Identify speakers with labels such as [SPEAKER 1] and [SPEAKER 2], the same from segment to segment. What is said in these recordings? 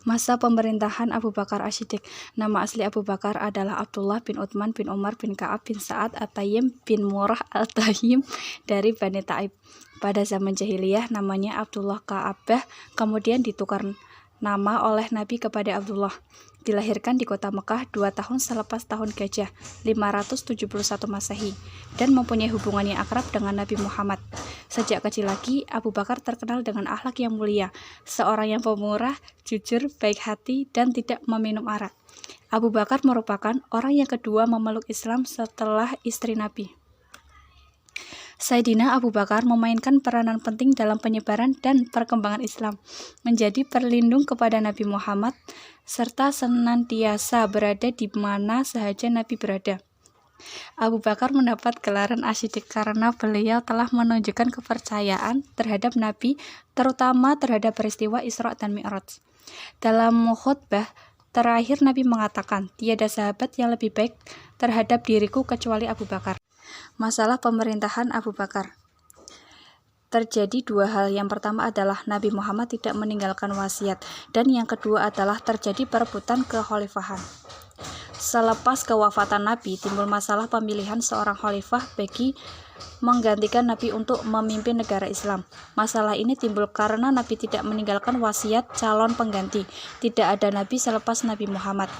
[SPEAKER 1] Masa pemerintahan Abu Bakar As-Siddiq. Nama asli Abu Bakar adalah Abdullah bin Utsman bin Umar bin Ka'ab bin Sa'ad At-Tayyim bin Murrah Al-Tayyim dari Bani Taib. Pada zaman jahiliyah namanya Abdullah Ka'abah, kemudian ditukar nama oleh Nabi kepada Abdullah. Dilahirkan di kota Mekah 2 tahun selepas tahun Gajah 571 Masehi dan mempunyai hubungan yang akrab dengan Nabi Muhammad. Sejak kecil lagi, Abu Bakar terkenal dengan akhlak yang mulia, seorang yang pemurah, jujur, baik hati, dan tidak meminum arak. Abu Bakar merupakan orang yang kedua memeluk Islam setelah istri Nabi. Sayyidina Abu Bakar memainkan peranan penting dalam penyebaran dan perkembangan Islam, menjadi perlindung kepada Nabi Muhammad, serta senantiasa berada di mana sahaja Nabi berada. Abu Bakar mendapat gelaran As-Siddiq karena beliau telah menunjukkan kepercayaan terhadap Nabi, terutama terhadap peristiwa Isra dan Mi'raj. Dalam khutbah terakhir Nabi mengatakan, tiada sahabat yang lebih baik terhadap diriku kecuali Abu Bakar. Masalah pemerintahan Abu Bakar. Terjadi dua hal. Yang pertama adalah Nabi Muhammad tidak meninggalkan wasiat, dan yang kedua adalah terjadi perebutan kekhalifahan. Selepas kewafatan Nabi, timbul masalah pemilihan seorang khalifah bagi menggantikan Nabi untuk memimpin negara Islam. Masalah ini timbul karena Nabi tidak meninggalkan wasiat calon pengganti. Tidak ada Nabi selepas Nabi Muhammad.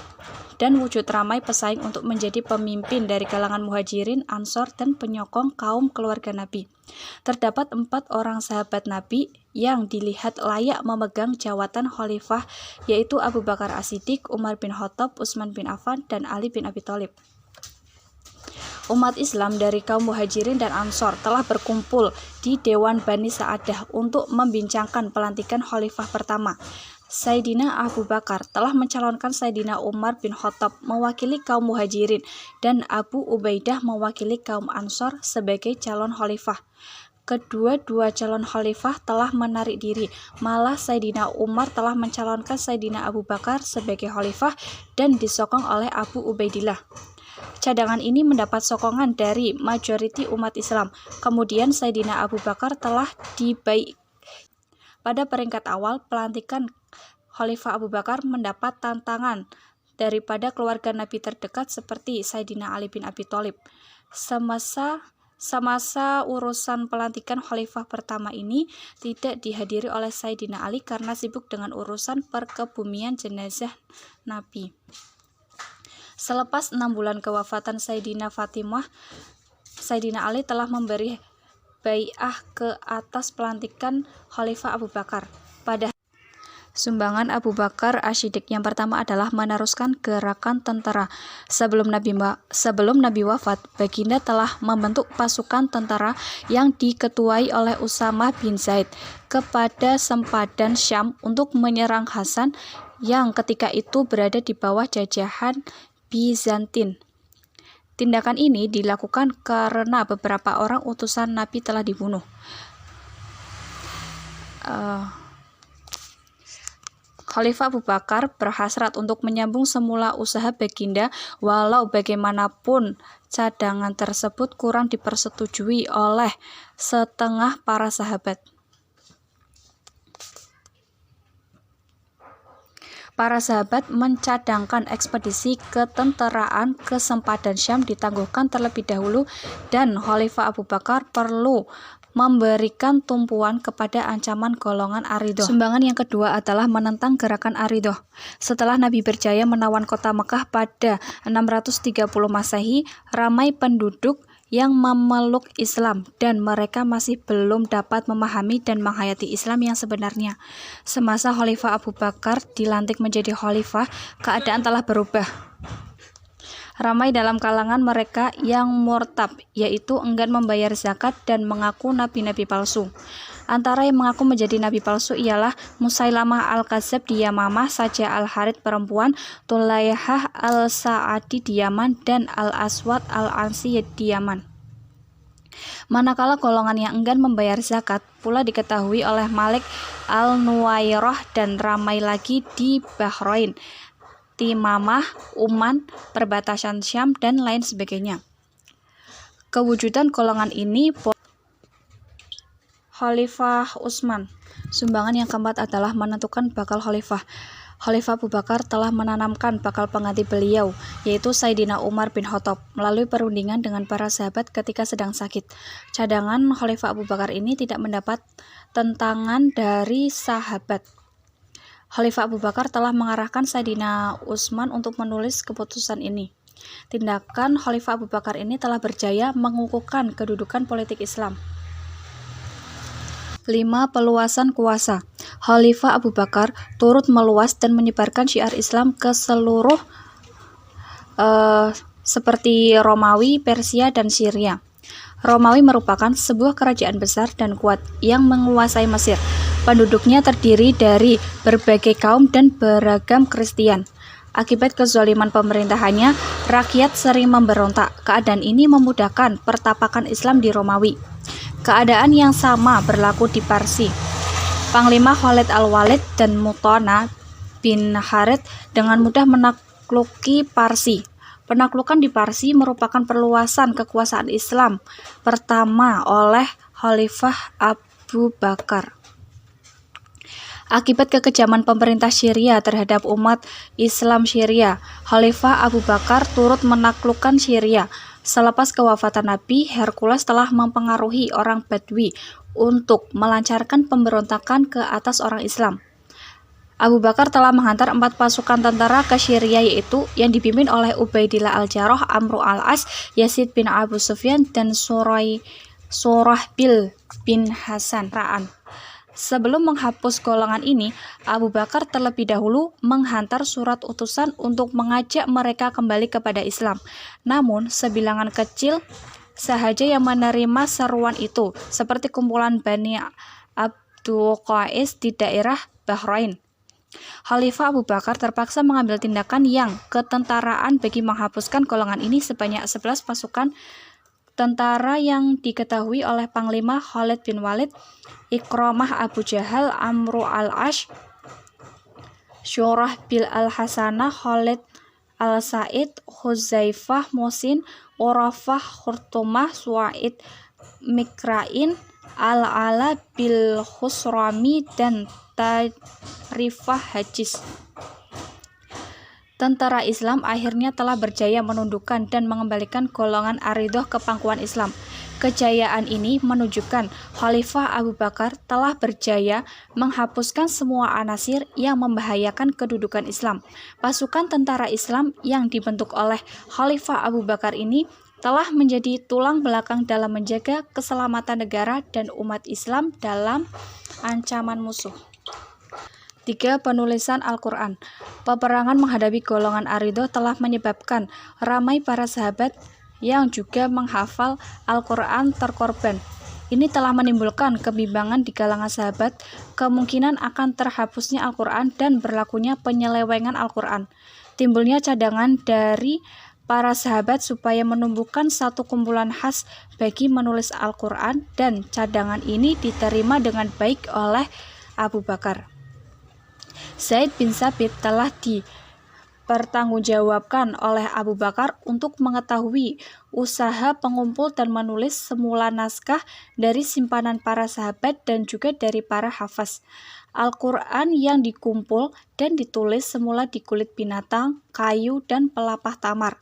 [SPEAKER 1] Dan wujud ramai pesaing untuk menjadi pemimpin dari kalangan muhajirin, ansor, dan penyokong kaum keluarga Nabi. Terdapat 4 orang sahabat Nabi yang dilihat layak memegang jawatan khalifah, yaitu Abu Bakar As-Siddiq, Umar bin Khattab, Utsman bin Affan, dan Ali bin Abi Thalib. Umat Islam dari kaum muhajirin dan ansor telah berkumpul di Dewan Bani Sa'adah untuk membincangkan pelantikan khalifah pertama. Sayyidina Abu Bakar telah mencalonkan Sayyidina Umar bin Khattab mewakili kaum muhajirin dan Abu Ubaidah mewakili kaum ansor sebagai calon khalifah. Kedua-dua calon khalifah telah menarik diri, malah Sayyidina Umar telah mencalonkan Sayyidina Abu Bakar sebagai khalifah dan disokong oleh Abu Ubaidillah. Cadangan ini mendapat sokongan dari majoriti umat Islam. Kemudian Sayyidina Abu Bakar telah dibaik. Pada peringkat awal pelantikan Khalifah Abu Bakar mendapat tantangan daripada keluarga Nabi terdekat seperti Sayyidina Ali bin Abi Thalib. Semasa urusan pelantikan khalifah pertama ini tidak dihadiri oleh Sayyidina Ali karena sibuk dengan urusan perkebumian jenazah Nabi. Selepas 6 bulan kewafatan Sayyidina Fatimah, Sayyidina Ali telah memberi bai'ah ke atas pelantikan Khalifah Abu Bakar. Pada sumbangan Abu Bakar As-Siddiq yang pertama adalah meneruskan gerakan tentara. Sebelum Nabi wafat, baginda telah membentuk pasukan tentara yang diketuai oleh Usamah bin Zaid kepada sempadan Syam untuk menyerang Hasan yang ketika itu berada di bawah jajahan Bizantin. Tindakan ini dilakukan karena beberapa orang utusan Nabi telah dibunuh. Khalifah Abu Bakar berhasrat untuk menyambung semula usaha baginda, walau bagaimanapun cadangan tersebut kurang dipersetujui oleh setengah para sahabat. Para sahabat mencadangkan ekspedisi ketenteraan ke sempadan Syam ditangguhkan terlebih dahulu dan Khalifah Abu Bakar perlu memberikan tumpuan kepada ancaman golongan Aridoh. Sumbangan yang kedua adalah menentang gerakan Aridoh. Setelah Nabi berjaya menawan kota Mekah pada 630 Masehi, ramai penduduk yang memeluk Islam dan mereka masih belum dapat memahami dan menghayati Islam yang sebenarnya. Semasa Khalifah Abu Bakar dilantik menjadi khalifah, keadaan telah berubah. Ramai dalam kalangan mereka yang murtab, yaitu enggan membayar zakat dan mengaku nabi-nabi palsu. Antara yang mengaku menjadi nabi palsu ialah Musailamah al-Kadzab di Yamamah, Sajah al-Harith perempuan, Tulaihah al-Sa'adi di Yaman, dan al-Aswad al-Ansi di Yaman. Manakala golongan yang enggan membayar zakat pula diketahui oleh Malik al-Nuwairah dan ramai lagi di Bahrain, Timamah, Uman, perbatasan Syam, dan lain sebagainya. Kewujudan golongan ini Khalifah Utsman. Sumbangan yang keempat adalah menentukan bakal khalifah. Khalifah Abu Bakar telah menanamkan bakal pengganti beliau, yaitu Sayyidina Umar bin Khattab, melalui perundingan dengan para sahabat ketika sedang sakit. Cadangan Khalifah Abu Bakar ini tidak mendapat tentangan dari sahabat. Khalifah Abu Bakar telah mengarahkan Sayyidina Utsman untuk menulis keputusan ini. Tindakan Khalifah Abu Bakar ini telah berjaya mengukuhkan kedudukan politik Islam. 5. Peluasan kuasa. Khalifah Abu Bakar turut meluas dan menyebarkan syiar Islam ke seluruh seperti Romawi, Persia, dan Syria. Romawi merupakan sebuah kerajaan besar dan kuat yang menguasai Mesir. Penduduknya terdiri dari berbagai kaum dan beragam Kristen. Akibat kezaliman pemerintahannya, rakyat sering memberontak. Keadaan ini memudahkan pertapakan Islam di Romawi. Keadaan yang sama berlaku di Parsi. Panglima Khalid al-Walid dan Mutana bin Harith dengan mudah menakluki Parsi. Penaklukan di Parsi merupakan perluasan kekuasaan Islam pertama oleh Khalifah Abu Bakar. Akibat kekejaman pemerintah Syria terhadap umat Islam Syria, Khalifah Abu Bakar turut menaklukkan Syria. Selepas kewafatan Nabi, Hercules telah mempengaruhi orang Badui untuk melancarkan pemberontakan ke atas orang Islam. Abu Bakar telah menghantar 4 pasukan tentara ke Syria, yaitu yang dipimpin oleh Ubaidillah al-Jarrah, Amru al-As, Yazid bin Abu Sufyan, dan Surahbil bin Hasan Ra'an. Sebelum menghapus golongan ini, Abu Bakar terlebih dahulu menghantar surat utusan untuk mengajak mereka kembali kepada Islam. Namun, sebilangan kecil sahaja yang menerima seruan itu, seperti kumpulan Bani Abdul Qais di daerah Bahrain. Khalifah Abu Bakar terpaksa mengambil tindakan yang ketentaraan bagi menghapuskan golongan ini sebanyak 11 pasukan tentara yang diketahui oleh Panglima Khalid bin Walid, Ikramah Abu Jahal, Amru al-Ash, Syurahbil al-Hasanah, Khalid al-Sa'id, Huzaifah, Musin, Urafah, Khurtumah, Suaid, Mikrain, Al-Ala bil Khusrami, dan Tarifah Hajiz. Tentara Islam akhirnya telah berjaya menundukkan dan mengembalikan golongan Aridoh ke pangkuan Islam. Kejayaan ini menunjukkan Khalifah Abu Bakar telah berjaya menghapuskan semua anasir yang membahayakan kedudukan Islam. Pasukan tentara Islam yang dibentuk oleh Khalifah Abu Bakar ini telah menjadi tulang belakang dalam menjaga keselamatan negara dan umat Islam dalam ancaman musuh. 3. Penulisan Al-Quran. Peperangan menghadapi golongan Aridoh telah menyebabkan ramai para sahabat yang juga menghafal Al-Quran terkorban. Ini telah menimbulkan kebimbangan di kalangan sahabat, kemungkinan akan terhapusnya Al-Quran dan berlakunya penyelewengan Al-Quran. Timbulnya cadangan dari para sahabat supaya menumbuhkan satu kumpulan khas bagi menulis Al-Quran, dan cadangan ini diterima dengan baik oleh Abu Bakar. Zaid bin Sabit telah dipertanggungjawabkan oleh Abu Bakar untuk mengetahui usaha pengumpul dan menulis semula naskah dari simpanan para sahabat dan juga dari para hafaz. Al-Quran yang dikumpul dan ditulis semula di kulit binatang, kayu, dan pelapah tamar.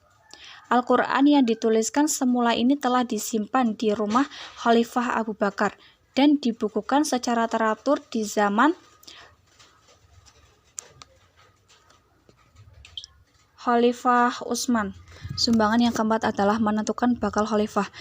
[SPEAKER 1] Al-Quran yang dituliskan semula ini telah disimpan di rumah Khalifah Abu Bakar dan dibukukan secara teratur di zaman Khalifah Utsman. Sumbangan yang keempat adalah menentukan bakal khalifah.